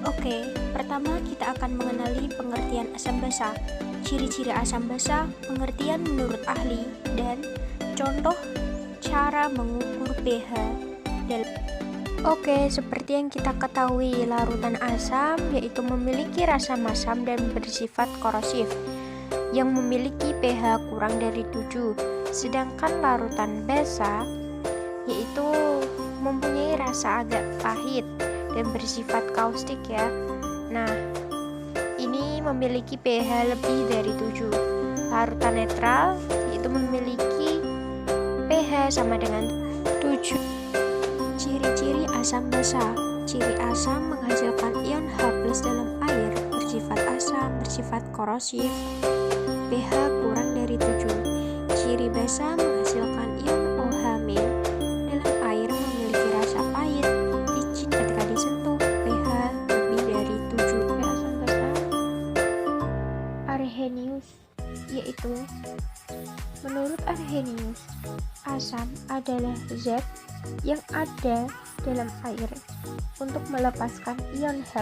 Oke, pertama kita akan mengenali pengertian asam basa, ciri-ciri asam basa, pengertian menurut ahli, dan contoh cara mengukur pH. Oke, seperti yang kita ketahui, larutan asam yaitu memiliki rasa masam dan bersifat korosif yang memiliki pH kurang dari 7. Sedangkan larutan basa yaitu mempunyai rasa agak pahit dan bersifat kaustik ya. Nah, ini memiliki pH lebih dari 7. Larutan netral yaitu memiliki pH sama dengan 7. Ciri-ciri asam basa. Ciri asam menghasilkan ion H+ dalam air, bersifat asam, bersifat korosif, pH kurang dari 7. Ciri basa menghasilkan ion OH- dalam air, memiliki rasa pahit, licin ketika disentuh, pH lebih dari 7. Asam basa Arrhenius, yaitu menurut Arrhenius, asam adalah zat yang ada dalam air untuk melepaskan ion H+.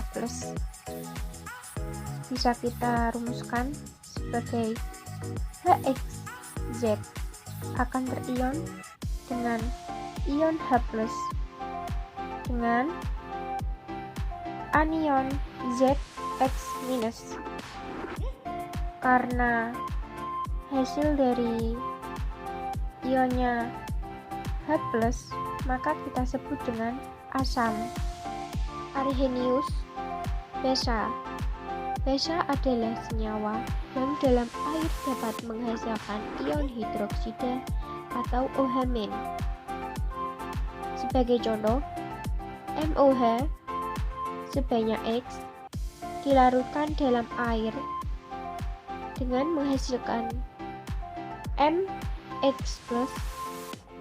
Bisa kita rumuskan sebagai HXZ akan terion dengan ion H+ dengan anion ZX-. Karena hasil dari ionnya H+, maka kita sebut dengan asam. Arrhenius basa. Basa adalah senyawa yang dalam air dapat menghasilkan ion hidroksida atau OH-. Sebagai contoh, MOH sebanyak X dilarutkan dalam air dengan menghasilkan MX+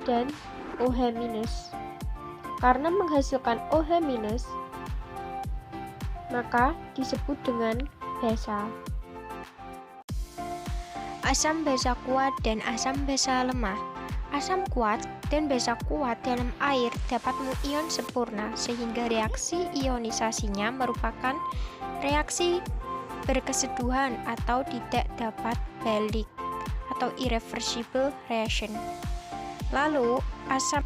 dan OH-. Karena menghasilkan OH-, maka disebut dengan basa. Asam basa kuat dan asam basa lemah. Asam kuat dan basa kuat dalam air dapat mengion sempurna sehingga reaksi ionisasinya merupakan reaksi berkesetujuan atau tidak dapat balik atau irreversible reaction. Lalu asam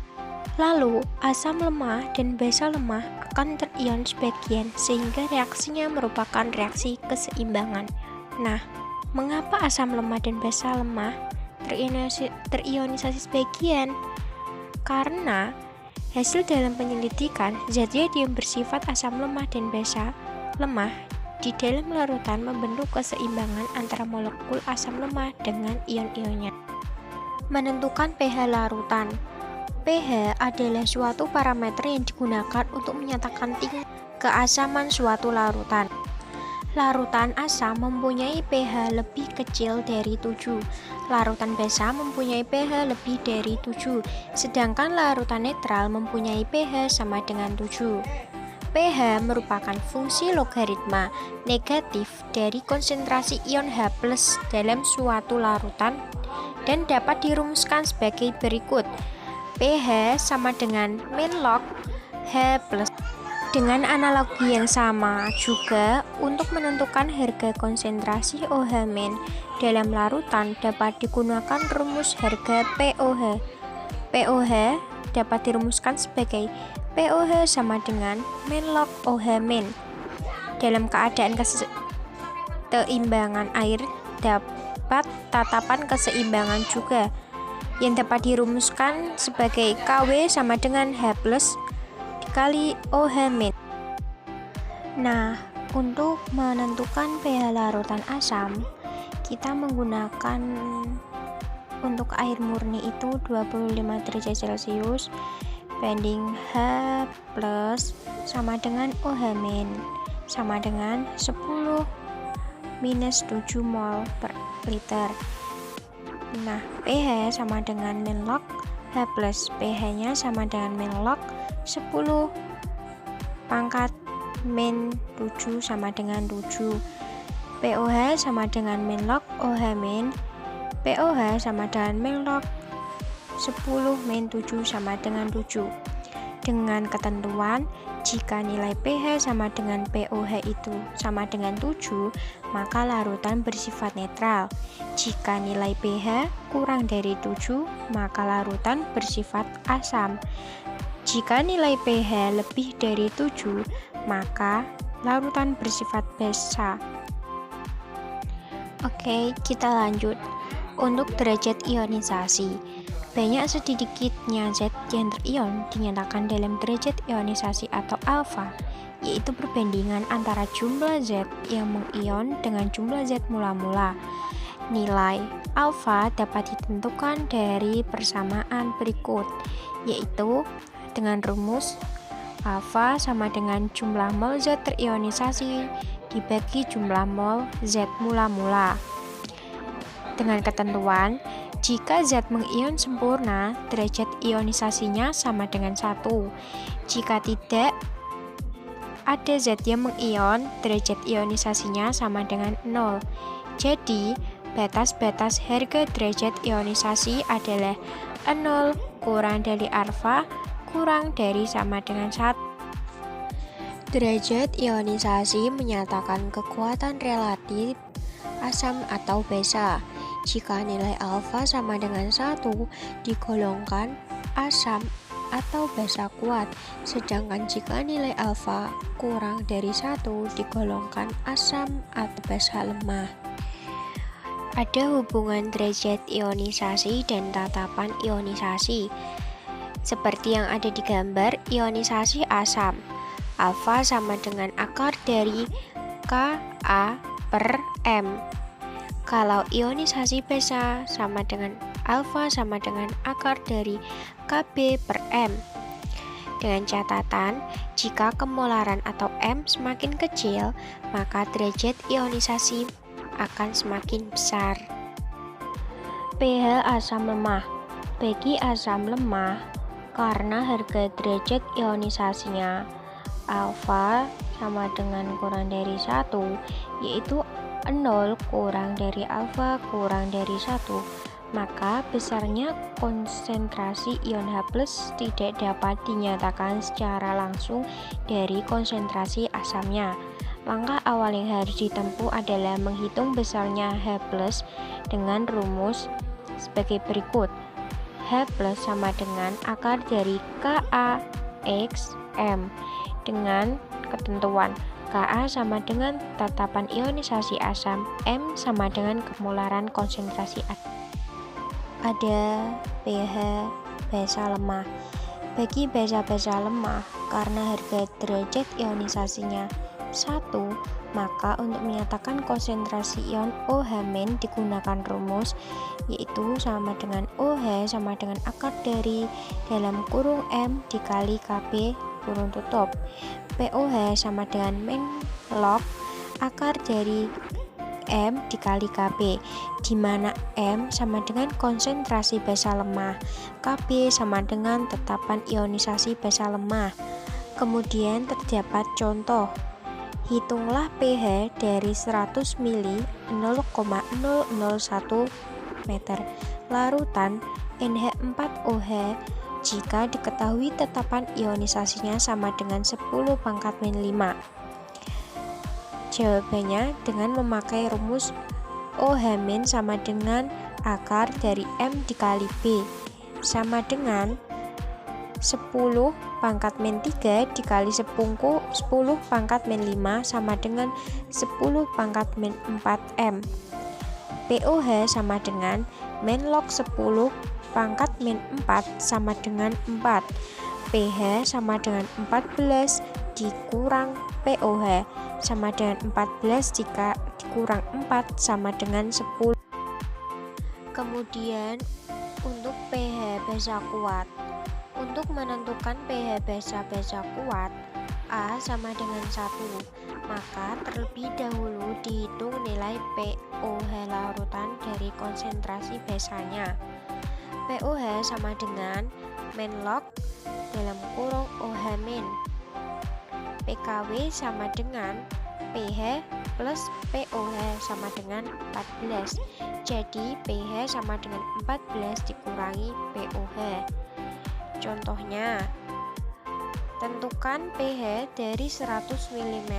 lemah dan basa lemah akan terion sebagian sehingga reaksinya merupakan reaksi keseimbangan. Nah, mengapa asam lemah dan basa lemah terionisasi sebagian? Karena hasil dalam penyelidikan zat-zat yang bersifat asam lemah dan basa lemah di dalam larutan membentuk keseimbangan antara molekul asam lemah dengan ion-ionnya. Menentukan pH larutan. pH adalah suatu parameter yang digunakan untuk menyatakan tingkat keasaman suatu larutan. Larutan asam mempunyai pH lebih kecil dari 7. Larutan basa mempunyai pH lebih dari 7, sedangkan larutan netral mempunyai pH sama dengan 7. pH merupakan fungsi logaritma negatif dari konsentrasi ion H+ dalam suatu larutan dan dapat dirumuskan sebagai berikut. pH sama dengan min log H+. Dengan analogi yang sama juga untuk menentukan harga konsentrasi OH- dalam larutan dapat digunakan rumus harga POH. POH dapat dirumuskan sebagai POH sama dengan min log OH-. Dalam keadaan keseimbangan air dapat tatapan keseimbangan juga yang dapat dirumuskan sebagai KW sama dengan H+ dikali OH-. Nah, untuk menentukan pH larutan asam, kita menggunakan untuk air murni itu 25 derajat Celcius banding H+ sama dengan OH- sama dengan 10 minus 7 mol per liter. Nah, pH sama dengan min log H+, pH-nya sama dengan min log 10 pangkat min 7 sama dengan 7. POH sama dengan min log OH-, POH sama dengan min log 10 min 7 sama dengan 7. Dengan ketentuan, jika nilai pH sama dengan pOH itu sama dengan 7, maka larutan bersifat netral. Jika nilai pH kurang dari 7, maka larutan bersifat asam. Jika nilai pH lebih dari 7, maka larutan bersifat basa. Oke, kita lanjut. Untuk derajat ionisasi, banyak sedikitnya zat yang terion dinyatakan dalam derajat ionisasi atau alfa, yaitu perbandingan antara jumlah zat yang mengion dengan jumlah zat mula-mula. Nilai alfa dapat ditentukan dari persamaan berikut, yaitu dengan rumus alfa sama dengan jumlah mol zat terionisasi dibagi jumlah mol zat mula-mula. Dengan ketentuan, jika zat mengion sempurna, derajat ionisasinya sama dengan 1. Jika tidak ada zat yang mengion, derajat ionisasinya sama dengan 0. Jadi, batas-batas harga derajat ionisasi adalah 0 kurang dari alfa kurang dari sama dengan 1. Derajat ionisasi menyatakan kekuatan relatif asam atau basa. Jika nilai alfa sama dengan 1, digolongkan asam atau basa kuat, sedangkan jika nilai alfa kurang dari 1, digolongkan asam atau basa lemah. Ada hubungan derajat ionisasi dan tatapan ionisasi. Seperti yang ada di gambar, ionisasi asam. Alfa sama dengan akar dari Ka per M. Kalau ionisasi basa sama dengan alfa sama dengan akar dari Kb per M. Dengan catatan, jika kemolaran atau M semakin kecil, maka derajat ionisasi akan semakin besar. pH asam lemah. Bagi asam lemah, karena harga derajat ionisasinya alfa sama dengan kurang dari 1, yaitu 0 kurang dari alfa kurang dari 1, maka besarnya konsentrasi ion H+ tidak dapat dinyatakan secara langsung dari konsentrasi asamnya. Langkah awal yang harus ditempuh adalah menghitung besarnya H+ dengan rumus sebagai berikut. H+ sama dengan akar dari Ka x M dengan ketentuan Ka sama dengan tatapan ionisasi asam, M sama dengan kemolaran konsentrasi asam. Ada pH basa lemah. Bagi basa-basa lemah, karena harga derajat ionisasinya 1, maka untuk menyatakan konsentrasi ion OH- digunakan rumus, yaitu sama dengan OH sama dengan akar dari dalam kurung M dikali Kb kurung tutup. pOH sama dengan min log akar dari M dikali Kb, di mana M sama dengan konsentrasi basa lemah, Kb sama dengan tetapan ionisasi basa lemah. Kemudian terdapat contoh. Hitunglah pH dari 100 ml 0,001 meter larutan NH4OH jika diketahui tetapan ionisasinya sama dengan 10⁻⁵. Jawabannya dengan memakai rumus OH- sama dengan akar dari M dikali B sama dengan 10⁻³ dikali 10⁻⁵ sama dengan 10⁻⁴M. pOH sama dengan min log 10⁻⁴ sama dengan 4. pH sama dengan 14 dikurang pOH sama dengan 14 jika dikurang 4 sama dengan 10. Kemudian untuk pH basa kuat. Untuk menentukan pH basa kuat, A sama dengan 1, maka terlebih dahulu dihitung nilai pOH larutan dari konsentrasi basanya. pOH sama dengan min log dalam kurung OH-. pKw sama dengan pH plus pOH sama dengan 14. Jadi pH sama dengan 14 dikurangi pOH. Contohnya, Tentukan pH dari 100 mm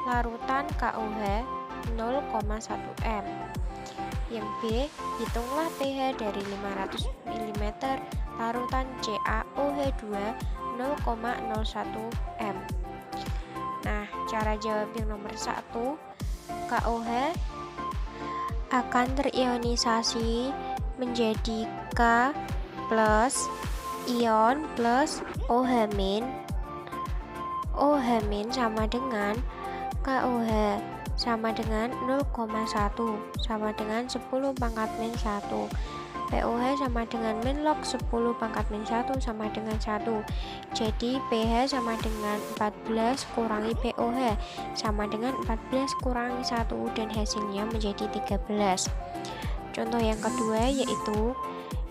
larutan KOH 0,1 m. Yang B, hitunglah pH dari 500 mm larutan CaOH2 0,01 m. Nah, cara jawab yang nomor 1, KOH akan terionisasi menjadi K plus ion plus OH-. OH- sama dengan KOH sama dengan 0,1 sama dengan 10 pangkat min 1. POH sama dengan min log 10 pangkat min 1 sama dengan 1. Jadi pH sama dengan 14 kurangi POH sama dengan 14 kurangi 1 dan hasilnya menjadi 13. Contoh yang kedua yaitu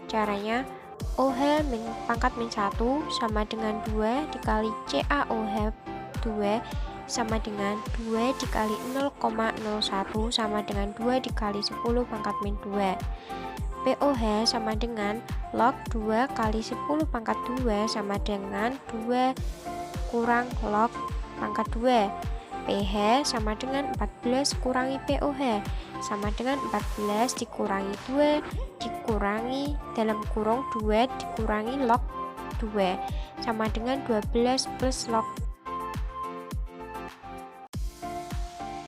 caranya OH min pangkat min 1 sama dengan 2 dikali CaOH 2 sama dengan 2 dikali 0,01 sama dengan 2 dikali 10 pangkat min 2. POH sama dengan log 2 kali 10 pangkat 2 sama dengan 2 kurang log pangkat 2. pH sama dengan 14 kurangi POH sama dengan 14 dikurangi 2 dikurangi dalam kurung 2 dikurangi log 2 sama dengan 12 plus log